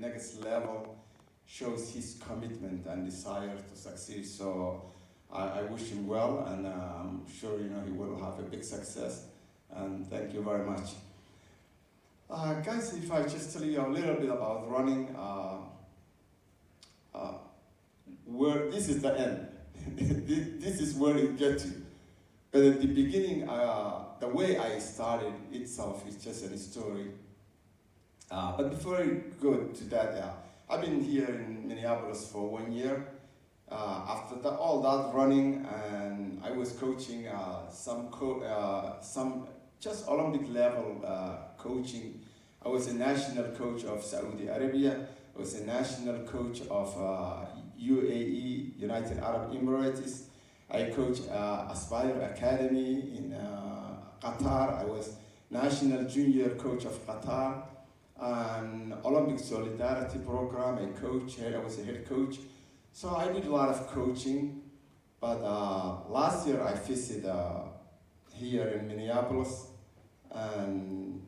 next level shows his commitment and desire to succeed. So I wish him well, and I'm sure he will have a big success. And thank you very much. Guys, if I just tell you a little bit about running, this is the end. This is where it gets to. But at the beginning, the way I started itself is just a story. But before I go to that, I've been here in Minneapolis for 1 year. After all that running, and I was coaching some just Olympic level coaching. I was a national coach of Saudi Arabia. I was a national coach of UAE, United Arab Emirates. I coach Aspire Academy in Qatar. I was national junior coach of Qatar. And Olympic Solidarity Program, I was a head coach. So I did a lot of coaching. But last year I visited here in Minneapolis. And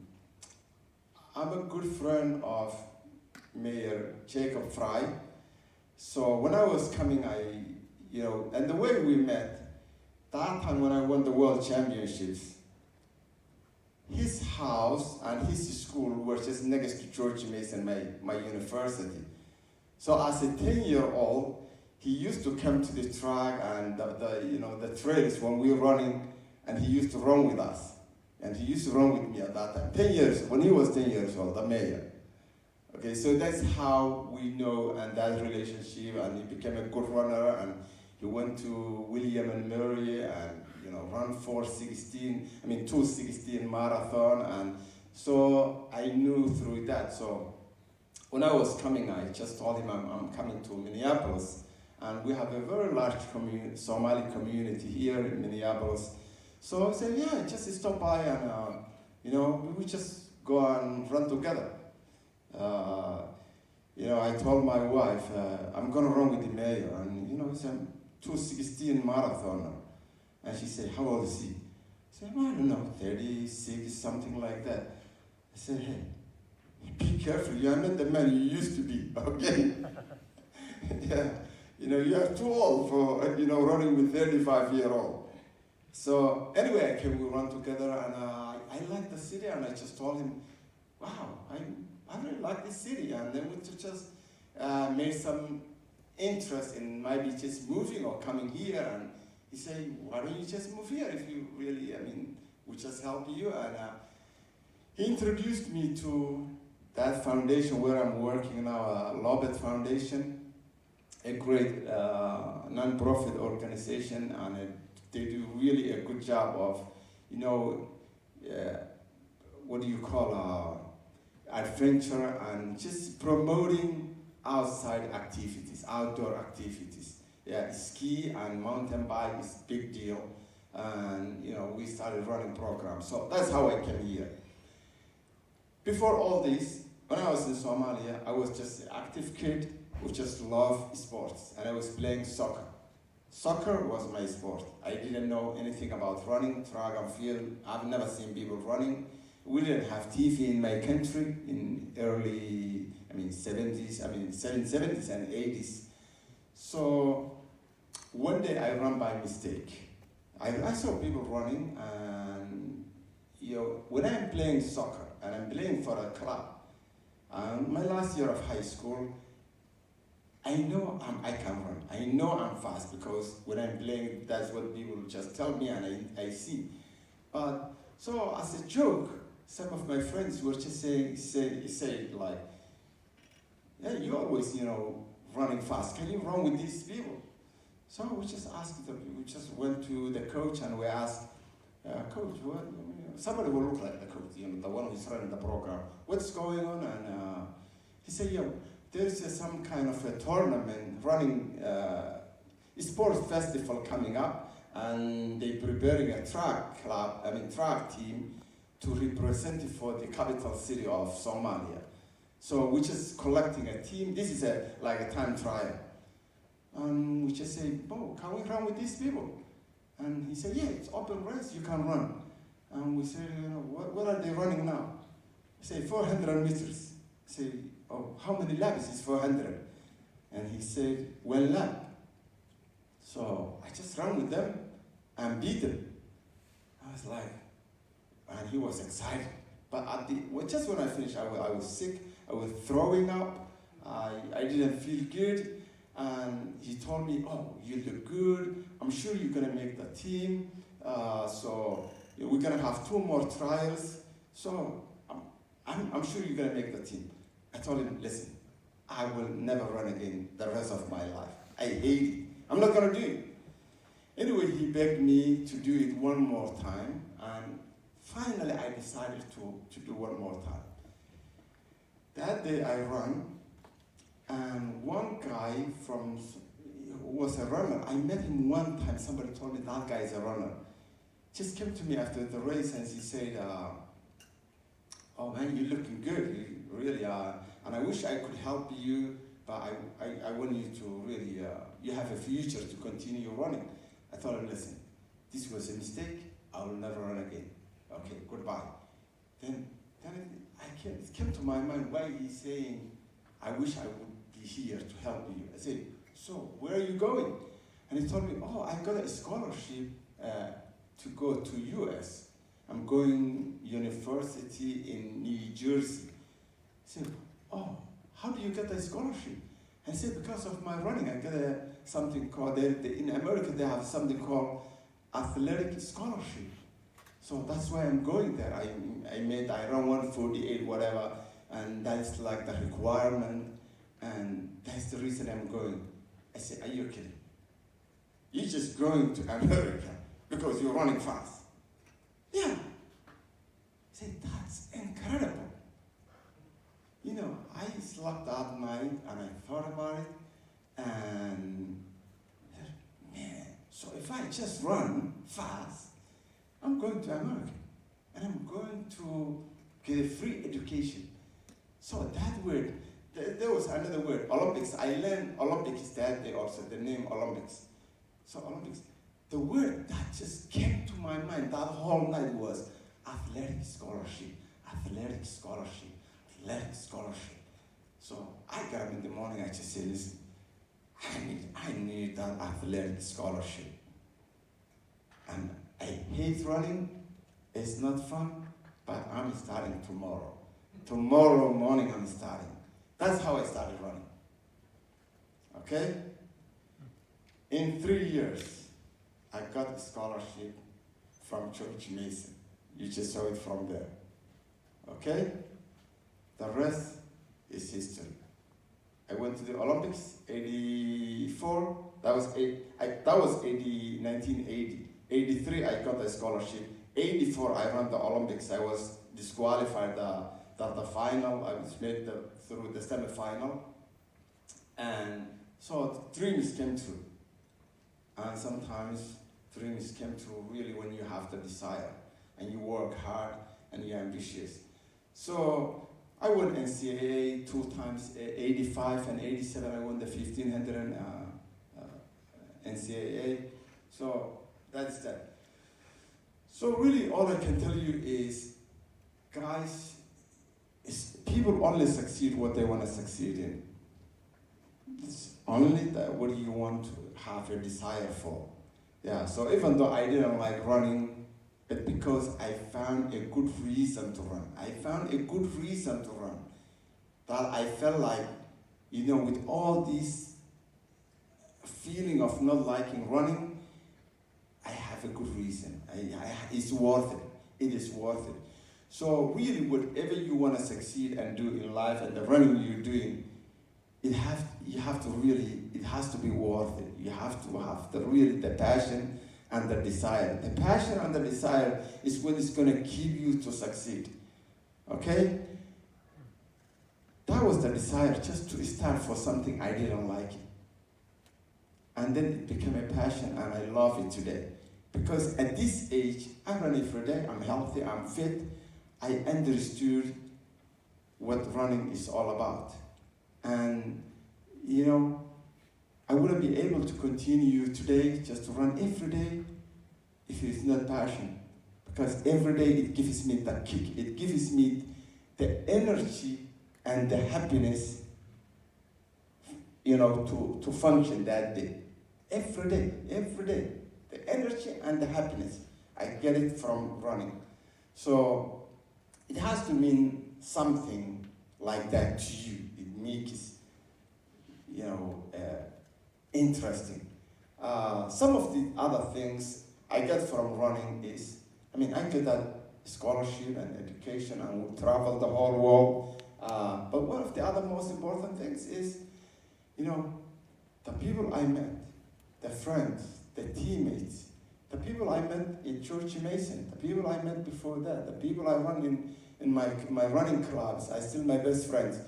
I'm a good friend of Mayor Jacob Fry. So when I was coming, and the way we met, that time when I won the World Championships, his house and his school were just next to George Mason, my university. So as a 10-year-old, he used to come to the track and the trails when we were running, and he used to run with us. And he used to run with me at that time. When he was 10 years old, the mayor. Okay, so that's how we know, and that relationship, and he became a good runner, and he went to William and Mary and run 2:16 marathon, and so I knew through that. So when I was coming, I just told him I'm coming to Minneapolis, and we have a very large Somali community here in Minneapolis. So I said, yeah, just stop by and we would just go and run together. I told my wife, I'm gonna run with the mayor, and he's a 2:16 marathoner. And she said, how old is he? I said, well, I don't know, 36, something like that. I said, hey, be careful, you are not the man you used to be, okay? Yeah, you are too old for, running with 35-year-old. So anyway, we run together, and I like the city, and I just told him, wow, I really like this city. And then we just made some interest in maybe just moving or coming here. And he said, why don't you just move here if you really, we just help you. And he introduced me to that foundation where I'm working now, Lobet Foundation, a great non-profit organization, and they do really a good job of, what do you call adventure, and just promoting outside activities, outdoor activities. Yeah, ski and mountain bike is a big deal, and we started running programs. So that's how I came here. Before all this, when I was in Somalia, I was just an active kid who just loved sports, and I was playing soccer. Soccer was my sport. I didn't know anything about running, track and field. I've never seen people running. We didn't have TV in my country in early, 70s and 80s. So one day I ran by mistake. I saw people running, and when I'm playing soccer and I'm playing for a club, my last year of high school, I know I can run. I know I'm fast because when I'm playing, that's what people just tell me, and I see. But so as a joke, some of my friends were just say like, yeah, you always running fast. Can you run with these people? So we just asked them. We just went to the coach and we asked, coach, what? Somebody will look like the coach, the one who's running the program. What's going on? And he said, there's some kind of a tournament running, sports festival coming up, and they're preparing a track team to represent it for the capital city of Somalia. So we're just collecting a team. This is like a time trial. And we just say, can we run with these people? And he said, yeah, it's open race, you can run. And we said, what are they running now? He said, 400 meters. I said, oh, how many laps? It's 400. And he said, 1 lap. So I just ran with them and beat them. I was like, and he was excited. But just when I finished, I was sick. I was throwing up. I didn't feel good. And he told me, oh, you look good. I'm sure you're going to make the team. So we're going to have 2 more trials. So I'm sure you're going to make the team. I told him, listen, I will never run again the rest of my life. I hate it. I'm not going to do it. Anyway, he begged me to do it one more time. And finally, I decided to do one more time. That day I ran. And one guy who was a runner, I met him one time. Somebody told me that guy is a runner. Just came to me after the race and he said, oh man, you're looking good, you really are. And I wish I could help you, but I want you to really, you have a future to continue running. I told him, listen, this was a mistake, I will never run again. Okay, goodbye. Then it came to my mind, why he's saying, I wish I would be here to help you. I said, so where are you going? And he told me, oh, I got a scholarship to go to US. I'm going university in New Jersey. I said, oh, how do you get a scholarship? And I said, because of my running, I got something called, in America they have something called athletic scholarship. So that's why I'm going there. I run 148, whatever, and that's like the requirement, and that's the reason I'm going. I said, are you kidding? You're just going to America because you're running fast. Yeah. I said, that's incredible. You know, I slept that night and I thought about it, and man, so if I just run fast, I'm going to America, and I'm going to get a free education. So that word, there was another word, Olympics. I learned Olympics that day also, the name Olympics. So Olympics, the word that just came to my mind that whole night was athletic scholarship, athletic scholarship, athletic scholarship. So I got up in the morning, I just said, listen, I need that athletic scholarship. And I hate running, it's not fun, but I'm starting tomorrow. Tomorrow morning I'm starting. That's how I started running. Okay? In 3 years, I got a scholarship from George Mason. You just saw it from there. Okay? The rest is history. I went to the Olympics, 84. That was 1980. 83, I got a scholarship. 84, I ran the Olympics. I was disqualified the final. I was made through the semi-final. And so dreams came true. And sometimes dreams come true really when you have the desire and you work hard and you're ambitious. So I won NCAA 2 times, 85 and 87. I won the 1500 NCAA. So that's that. So really all I can tell you is, guys, people only succeed what they want to succeed in. It's only that what you want to have a desire for. Yeah, so even though I didn't like running, but because I found a good reason to run. I found a good reason to run. That I felt like, you know, with all this feeling of not liking running, I have a good reason. It's worth it. It is worth it. So really, whatever you want to succeed and do in life, and the running you're doing, it has to be worth it. You have to have the passion and the desire. The passion and the desire is what is going to keep you to succeed. Okay? That was the desire, just to start for something I didn't like it. And then it became a passion, and I love it today. Because at this age, I run every day, I'm healthy, I'm fit. I understood what running is all about. And, you know, I wouldn't be able to continue today just to run every day if it's not passion. Because every day it gives me that kick, it gives me the energy and the happiness, to function that day. Every day, every day. The energy and the happiness. I get it from running. So it has to mean something like that to you. It makes, interesting. Some of the other things I get from running is, I get a scholarship and education and we travel the whole world. But one of the other most important things is, the people I met, the friends, the teammates, the people I met in Church Mason, the people I met before that, the people I run in my running clubs, are still my best friends.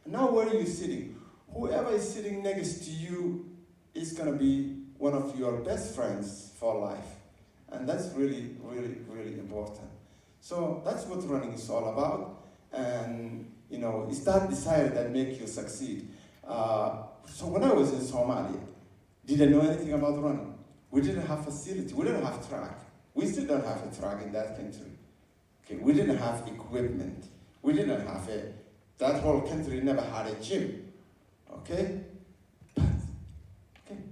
And now where are you sitting? Whoever is sitting next to you is going to be one of your best friends for life. And that's really, really, really important. So that's what running is all about. And, it's that desire that makes you succeed. So when I was in Somalia, did I know anything about running? We didn't have facility. We didn't have track. We still don't have a track in that country. Okay, we didn't have equipment. We didn't have that whole country never had a gym. Okay? But,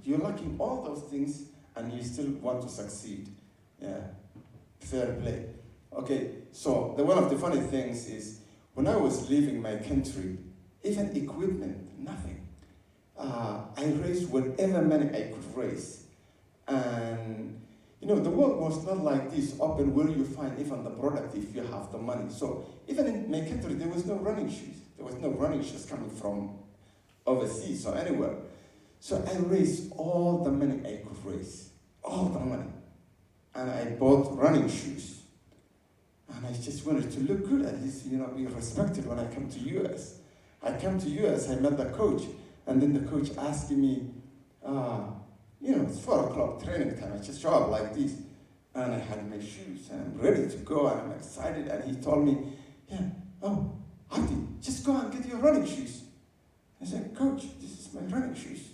you're lacking all those things and you still want to succeed. Yeah, fair play. Okay, so one of the funny things is, when I was leaving my country, even equipment, nothing. I raised whatever money I could raise. And, the world was not like this, open where you find even the product if you have the money. So even in my country, there was no running shoes. There was no running shoes coming from overseas or anywhere. So I raised all the money I could raise, all the money. And I bought running shoes. And I just wanted to look good, at least, be respected when I come to US. I come to US, I met the coach, and then the coach asked me, it's 4 o'clock training time, I just show up like this. And I had my shoes, and I'm ready to go, and I'm excited, and he told me, Abdi, just go and get your running shoes. I said, Coach, this is my running shoes.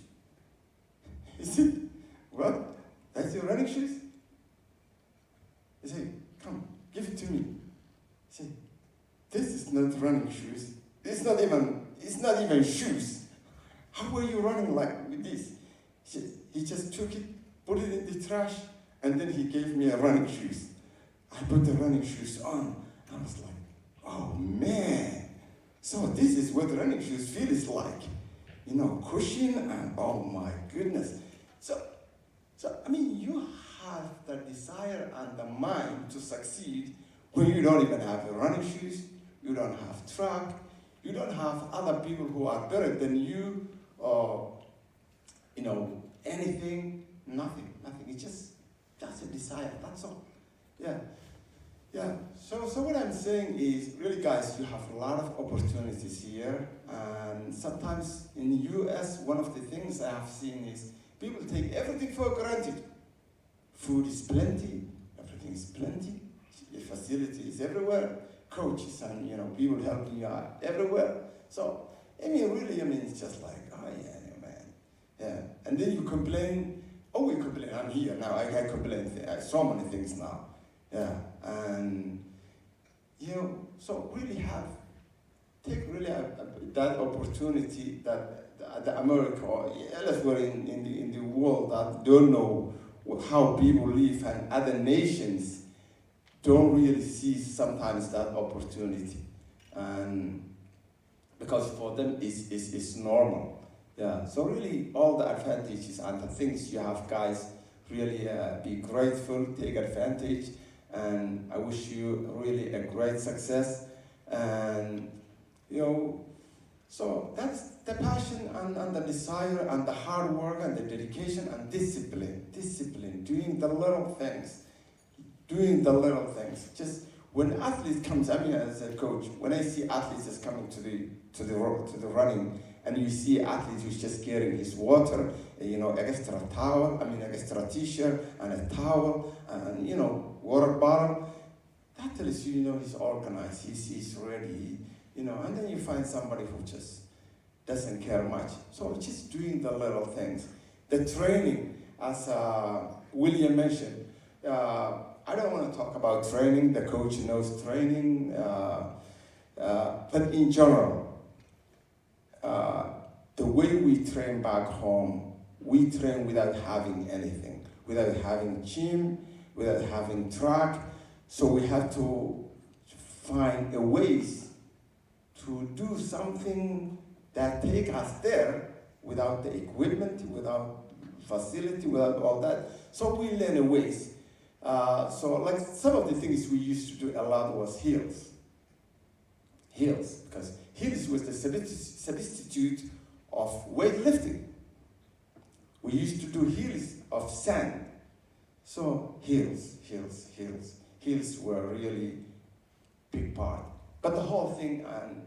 He said, what? That's your running shoes? He said, come, give it to me. He said, this is not running shoes. It's not even shoes. How were you running like with this? He just took it, put it in the trash, and then he gave me a running shoes. I put the running shoes on. I was like, oh man. So this is what running shoes feels like. Cushion and oh my goodness. So you have the desire and the mind to succeed when you don't even have running shoes, you don't have track, you don't have other people who are better than you, or, anything, nothing. It's just a desire, that's all. Yeah. So what I'm saying is, really guys, you have a lot of opportunities here, and sometimes in the US, one of the things I have seen is people take everything for granted. Food is plenty, everything is plenty, the facility is everywhere, coaches and people helping you out everywhere. So it's just like, oh yeah, man. Yeah. And then you complain, we complain, I'm here now, I complain, so many things now. Yeah. And so really take really that opportunity that the America or elsewhere in the world that don't know how people live, and other nations don't really see sometimes that opportunity, and because for them it's normal. Yeah. So really all the advantages and the things you have, guys, really be grateful, take advantage, and I wish you really a great success. And so that's the passion and the desire and the hard work and the dedication and discipline, doing the little things. Just when athletes comes, as a coach, when I see athletes just coming to the running, and you see athletes who's just carrying his water, extra towel, extra t-shirt and a towel and water bottle, that tells you, he's organized, he's ready, and then you find somebody who just doesn't care much. So just doing the little things. The training, as William mentioned, I don't want to talk about training, the coach knows training, but in general, way we train back home, we train without having anything, without having gym, without having track. So we have to find a ways to do something that take us there without the equipment, without facility, without all that. So we learn a ways. So like some of the things we used to do a lot was hills. Hills, because hills was the substitute of weightlifting. We used to do hills of sand. So hills were really big part. But the whole thing, and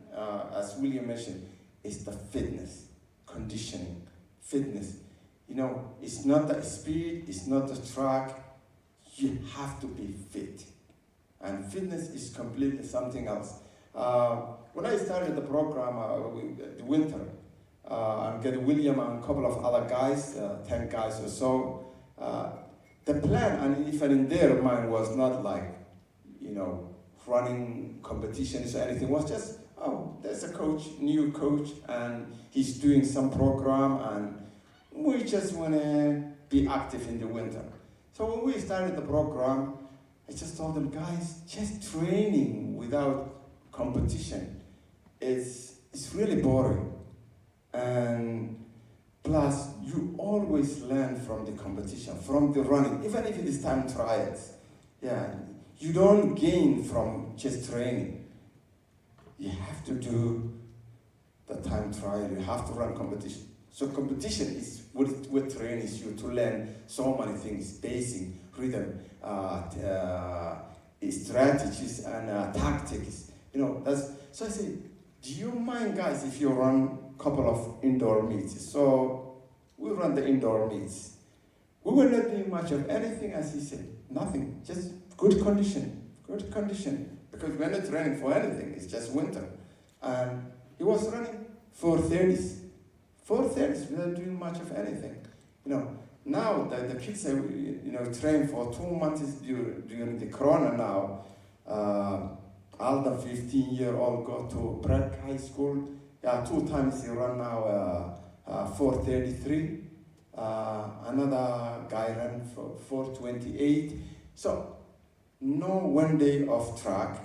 as William mentioned, is the fitness, conditioning, fitness. You know, it's not the speed, it's not the track. You have to be fit. And fitness is completely something else. When I started the program, the winter, I'm getting William and a couple of other guys, 10 guys or so. The plan, and even in their mind, was not like, you know, running competitions or anything. It was just, oh, there's a coach, new coach, and he's doing some program, and we just want to be active in the winter. So when we started the program, I just told them, guys, just training without competition it's really boring. And plus, you always learn from the competition, from the running, even if it is time trials. Yeah, you don't gain from just training. You have to do the time trial, you have to run competition. So competition is what trains you to learn so many things, pacing, rhythm, strategies, and tactics. You know, that's, so I say, do you mind, guys, if you run a couple of indoor meets? So we run the indoor meets. We were not doing much of anything, as he said, nothing, just good condition, because we're not training for anything, it's just winter. And he was running 4:30s without doing much of anything. You know, now the kids are, you know, train for 2 months during the corona now. All the 15-year-old go to prep high school. Yeah, 2 times he run now 4:33. Another guy ran for 4:28. So no 1 day of track.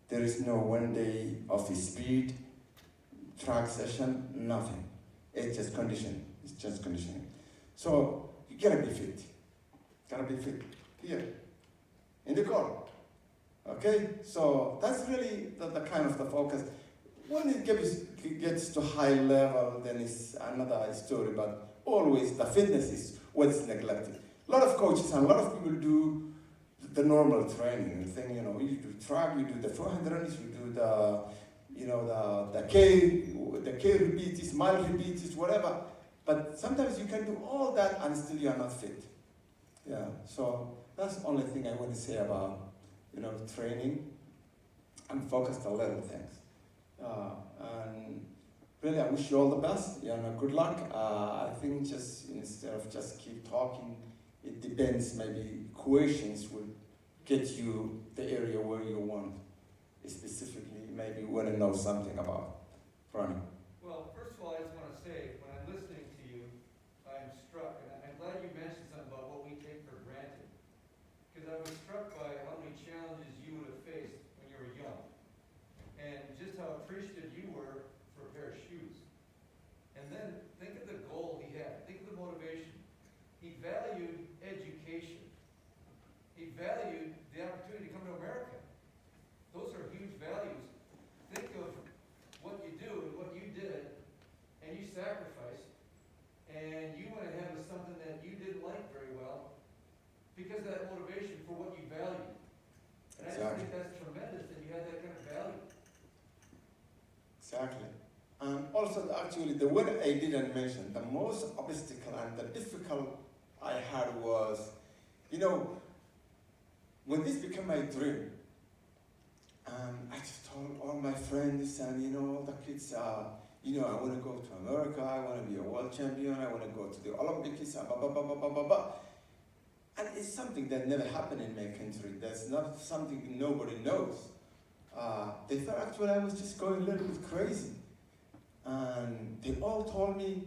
There is no 1 day of speed, track session, nothing. It's just conditioning. It's just conditioning. So you gotta be fit. Gotta be fit here in the core. Okay, so that's really the kind of the focus. When it gets to high level, then it's another story, but always the fitness is what's neglected. A lot of coaches and a lot of people do the normal training thing, you know, you do track, you do the 400s, you do the, you know, the K repeats, mile repeats, whatever. But sometimes you can do all that and still you are not fit. Yeah, so that's the only thing I want to say about, you know, training and focus on little things. And really, I wish you all the best. You know, good luck. I think just instead of just keep talking, it depends. Maybe questions will get you the area where you want. Specifically, maybe you want to know something about running. Well, first of all, I just want to say, when I'm listening to you, I'm struck, and I'm glad you mentioned something about what we take for granted. Because I was struck by how many challenges you would have faced when you were young, and just how appreciative you were for a pair of shoes. And then think of the goal he had. Think of the motivation. He valued education. He valued the opportunity to come to America. Those are huge values. Think of what you do and what you did, and you sacrificed, and you went ahead with something that you didn't like very well because of that motivation for what you value. And I just think that's tremendous that you had that kind of value. Exactly. And also, actually, the one I didn't mention, the most obstacle and the difficult I had was, you know, when this became my dream, I just told all my friends and, you know, all the kids, you know, I want to go to America, I want to be a world champion, I want to go to the Olympics, blah, blah, blah, blah, blah, blah, blah. And it's something that never happened in my country. That's not something nobody knows. They thought actually I was just going a little bit crazy. And they all told me,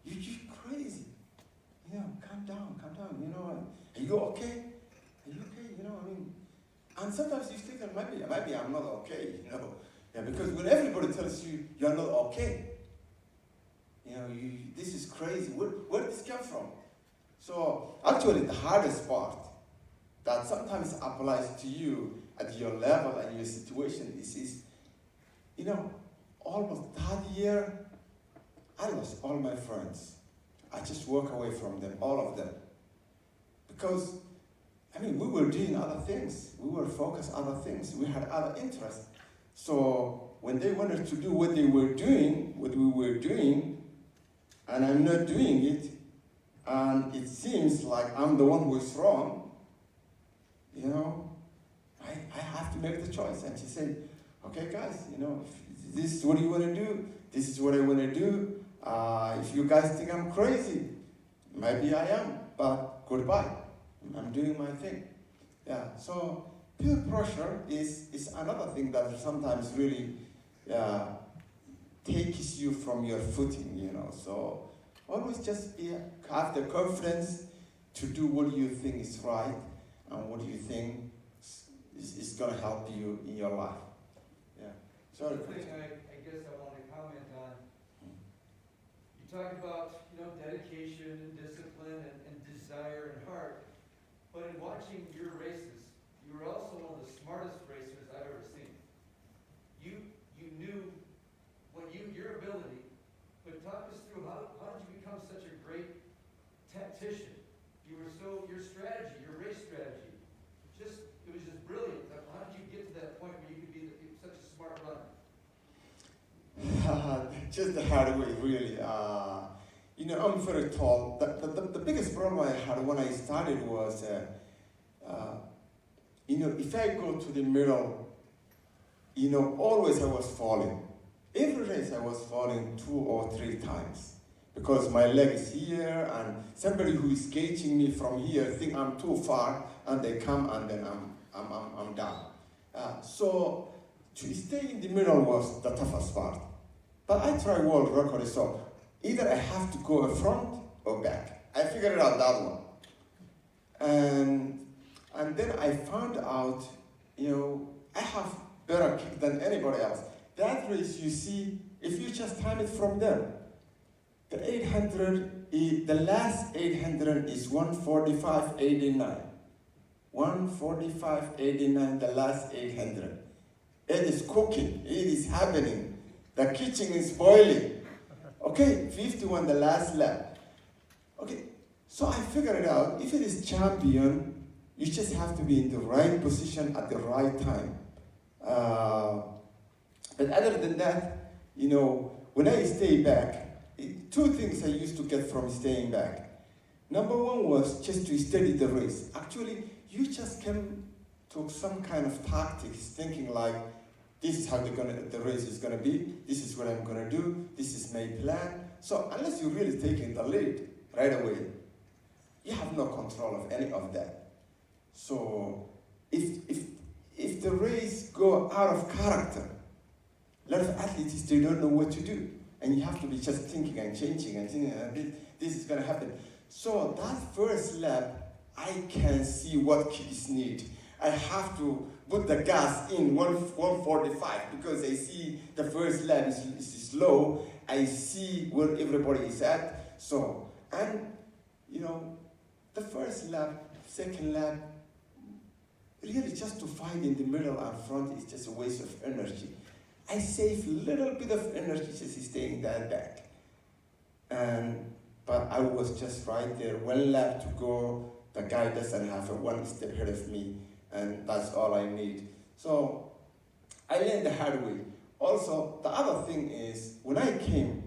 you're crazy. Calm down, are you okay? Are you okay? And sometimes you think that maybe I'm not okay, Yeah, because when everybody tells you you're not okay, this is crazy. Where did this come from? So actually the hardest part that sometimes applies to you at your level and your situation is almost that year, I lost all my friends. I just walk away from them, all of them. Because, we were doing other things. We were focused on other things. We had other interests. So when they wanted to do what we were doing, and I'm not doing it, and it seems like I'm the one who is wrong, I have to make the choice. And she said, okay, guys, if this is what you want to do, this is what I want to do. If you guys think I'm crazy, maybe I am, but goodbye. I'm doing my thing. Yeah, so peer pressure is another thing that sometimes really takes you from your footing, So always just have the confidence to do what you think is right and what you think is going to help you in your life. Yeah. Sorry. The thing I guess I want to comment on, you talk about dedication and discipline and desire and heart, but in watching your races, you were also one of the smartest racers I've ever seen. You knew your ability, but talk us through how did you become such a great tactician? Your strategy, your race strategy, it was just brilliant. How did you get to that point where you could be such a smart runner? Just the hard way, really. I'm very tall. The biggest problem I had when I started was, if I go to the middle, always I was falling. Every race I was falling 2 or 3 times because my leg is here and somebody who is gauging me from here think I'm too far and they come and then I'm down. So to stay in the middle was the toughest part. But I try world record, so either I have to go in front or back. I figured out that one. And then I found out, I have better kick than anybody else. That race, you see, if you just time it from there, the last 800 is 145.89. 145.89, the last 800. It is cooking, it is happening. The kitchen is boiling. Okay, 51, the last lap. Okay, so I figured it out. If it is champion, you just have to be in the right position at the right time. But other than that, when I stay back, 2 things I used to get from staying back. Number 1 was just to study the race. Actually, you just came to some kind of tactics, thinking like, this is how the race is going to be, this is what I'm going to do, this is my plan. So unless you're really taking the lead right away, you have no control of any of that. So if the race go out of character, a lot of athletes, they don't know what to do. And you have to be just thinking and changing and thinking, this is going to happen. So that first lap, I can see what kids need. I have to put the gas in 145 because I see the first lap is slow. I see where everybody is at. So, and the first lap, second lap, really just to find in the middle and front is just a waste of energy. I save a little bit of energy just staying that back. But I was just right there, 1 lap to go. The guy doesn't have a 1 step ahead of me, and that's all I need. So I learned the hard way. Also, the other thing is, when I came,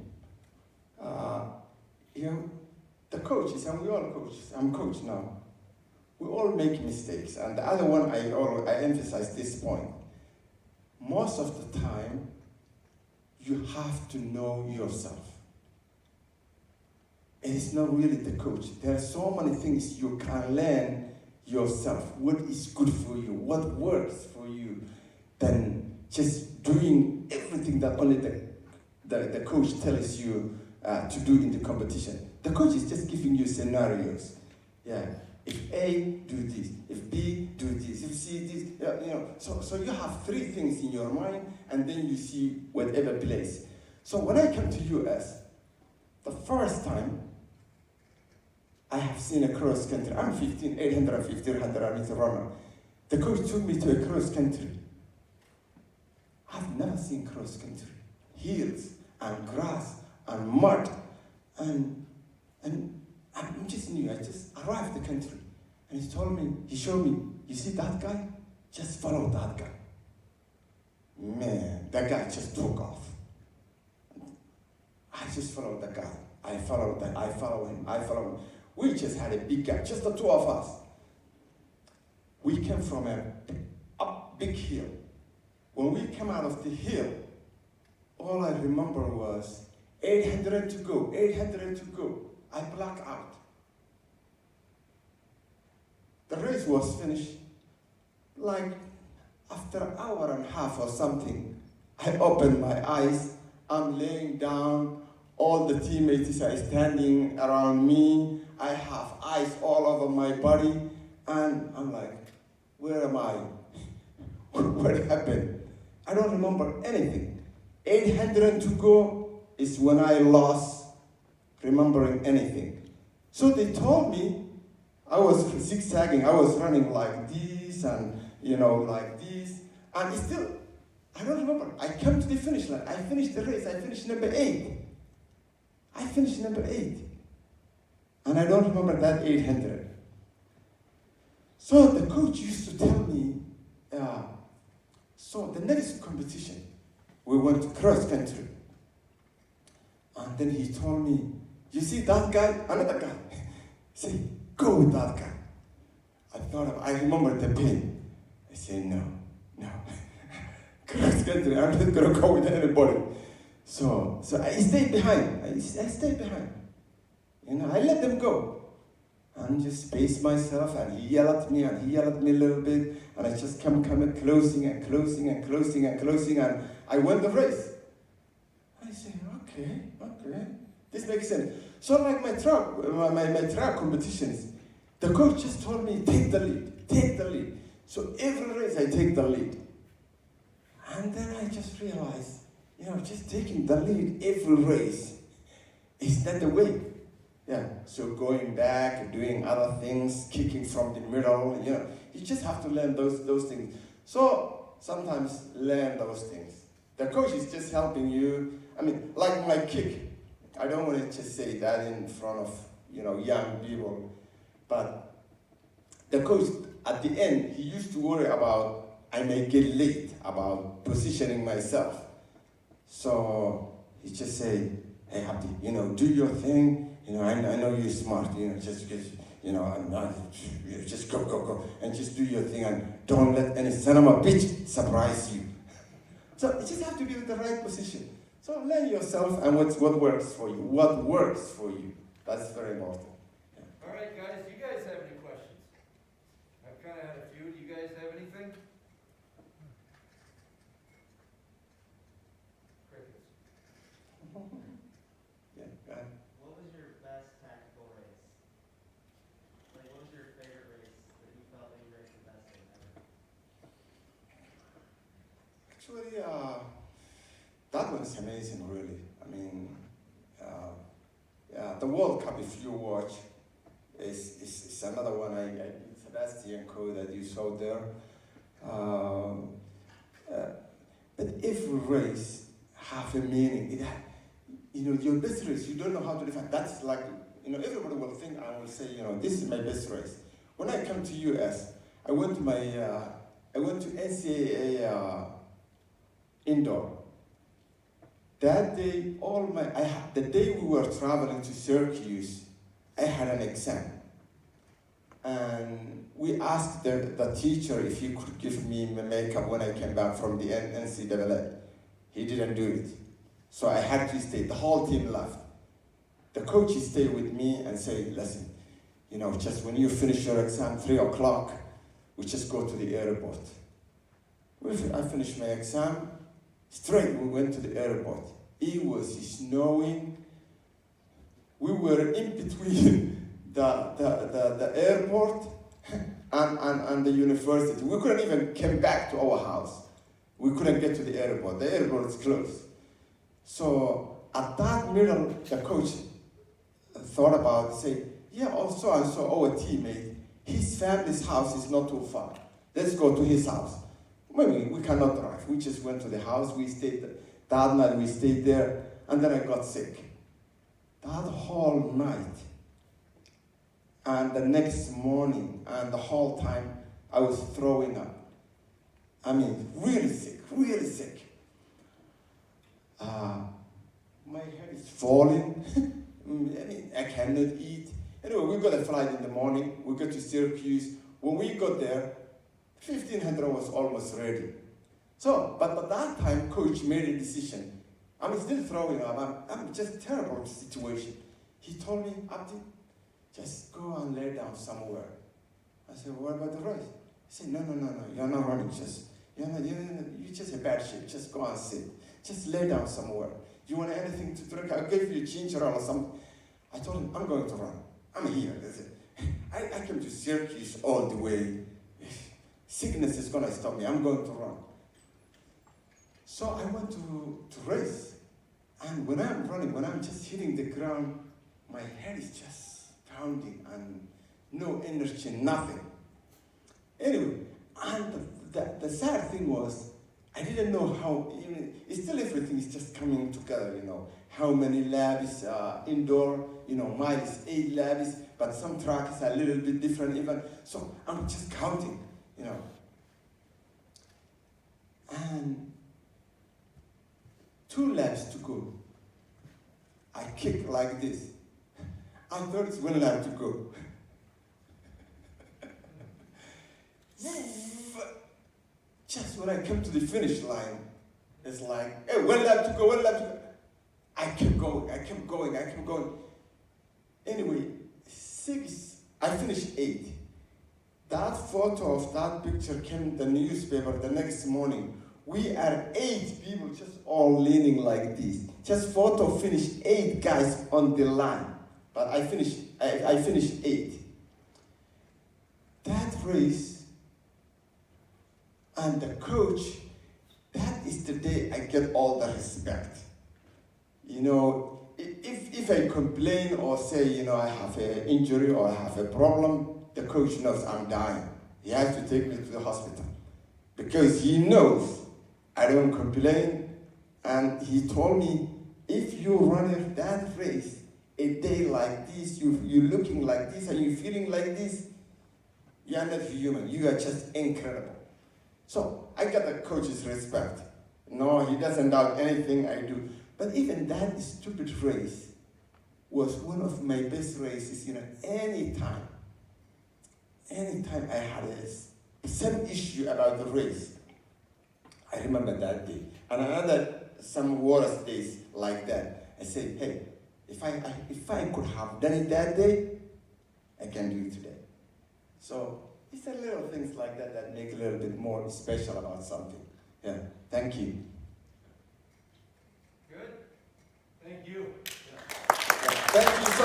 the coaches, and we all coaches, I'm coach now, we all make mistakes. And the other one, I emphasize this point. Most of the time, you have to know yourself. It is not really the coach. There are so many things you can learn yourself. What is good for you, what works for you, than just doing everything that only the the coach tells you to do in the competition. The coach is just giving you scenarios. Yeah. If A, do this. If B, do this. If C, this. So you have three things in your mind, and then you see whatever place. So when I come to US, the first time I have seen a cross country. I'm 800 meter runner. The coach took me to a cross country. I've never seen cross country. Hills and grass and mud and I'm just new. I just arrived the country. And he showed me, you see that guy? Just follow that guy. Man, that guy just took off. I just followed the guy. I follow him. We just had a big gap, just the two of us. We came from a big hill. When we came out of the hill, all I remember was 800 to go. I blacked out. The race was finished. Like after an hour and a half or something, I opened my eyes. I'm laying down. All the teammates are standing around me. I have ice all over my body. And I'm like, where am I? What happened? I don't remember anything. 800 to go is when I lost remembering anything. So they told me I was zigzagging. I was running like this and, like this. And still, I don't remember. I came to the finish line. I finished the race. I finished number 8. And I don't remember that 800. So the coach used to tell me, so the next competition, we went to cross country. And then he told me, you see that guy? Another guy. He said, go with that guy. I remember the pain. I said, no. Cross country, I'm not going to go with anybody. So I stayed behind. I stayed behind. I let them go. And just paced myself, and he yelled at me a little bit, and I just come closing, and I won the race. I said, okay, this makes sense. So like my track competitions, the coach just told me, take the lead. So every race I take the lead. And then I just realized, just taking the lead every race is not the way. Yeah, so going back, doing other things, kicking from the middle, you just have to learn those things. So sometimes learn those things. The coach is just helping you. Like my kick, I don't want to just say that in front of, young people, but the coach, at the end, he used to worry about I may get late, about positioning myself. So he just say, hey, Abdi, do your thing. I know you're smart, just go, and just do your thing, and don't let any son of a bitch surprise you. So you just have to be in the right position. So learn yourself and what works for you. That's very important. Yeah. All right, guys, do you guys have any questions? I've kind of had a few. Do you guys have anything? Crickets. Yeah, go ahead. What was your best tactical race? What was your favorite race that you felt that you raced the best in ever? Actually, that was amazing, really. The World Cup, if you watch, is another one. I Sebastian Coe that you saw there. But every race have a meaning. Your best race, you don't know how to define. That's like, everybody will think, I will say, this is my best race. When I come to US, I went to NCAA indoor. That day, the day we were traveling to Syracuse, I had an exam. And we asked the teacher if he could give me my makeup when I came back from the NCAA. He didn't do it. So I had to stay. The whole team left. The coach stayed with me and said, listen, just when you finish your exam, 3 o'clock, we just go to the airport. I finished my exam. Straight, we went to the airport. It was snowing. We were in between the airport and the university. We couldn't even come back to our house. We couldn't get to the airport. The airport is closed. So at that middle, the coach thought about, say, yeah, also I saw our teammate, his family's house is not too far. Let's go to his house. Maybe we cannot drive. We just went to the house. We stayed that night. We stayed there, and then I got sick. That whole night, and the next morning, and the whole time, I was throwing up. I mean, really sick, really sick. My head is falling. I mean, I cannot eat. Anyway, we got a flight in the morning. We got to Syracuse. When we got there, 1500 was almost ready. So, but by that time, coach made a decision. I'm still throwing up. I'm just terrible situation. He told me, Abdi, just go and lay down somewhere. I said, what about the race? He said, no, you're not running. You're just a bad shape. Just go and sit. Just lay down somewhere. You want anything to drink? I'll give you ginger ale or something. I told him, I'm going to run. I'm here. That's it. I came to Syracuse all the way. Sickness is going to stop me. I'm going to run. So I went to race. And when I'm running, when I'm just hitting the ground, my head is just pounding and no energy, nothing. Anyway, and the sad thing was, I didn't know how, still everything is just coming together, how many labs indoor, mine is 8 labs, but some tracks are a little bit different even. So I'm just counting, And 2 laps to go. I kick like this. I thought it's 1 lap to go. Just when I came to the finish line, it's like, hey, 1 lap to go, 1 lap to go. I kept going. Anyway, 6, I finished 8. That photo of that picture came in the newspaper the next morning. We are 8 people just all leaning like this. Just photo finished 8 guys on the line. But I finished 8. That race and the coach, that is the day I get all the respect. If I complain or say, I have an injury or I have a problem, the coach knows I'm dying. He has to take me to the hospital because he knows I don't complain. And he told me, if you run that race a day like this, you're looking like this and you're feeling like this, you are not human. You are just incredible. So I got the coach's respect. No, he doesn't doubt anything I do. But even that stupid race was one of my best races, anytime I had some issue about the race, I remember that day. And some worse days like that, I say, hey, if I could have done it that day, I can do it today. So it's a little things like that that make a little bit more special about something. Yeah, thank you. Good. Thank you. Yeah. Thank you so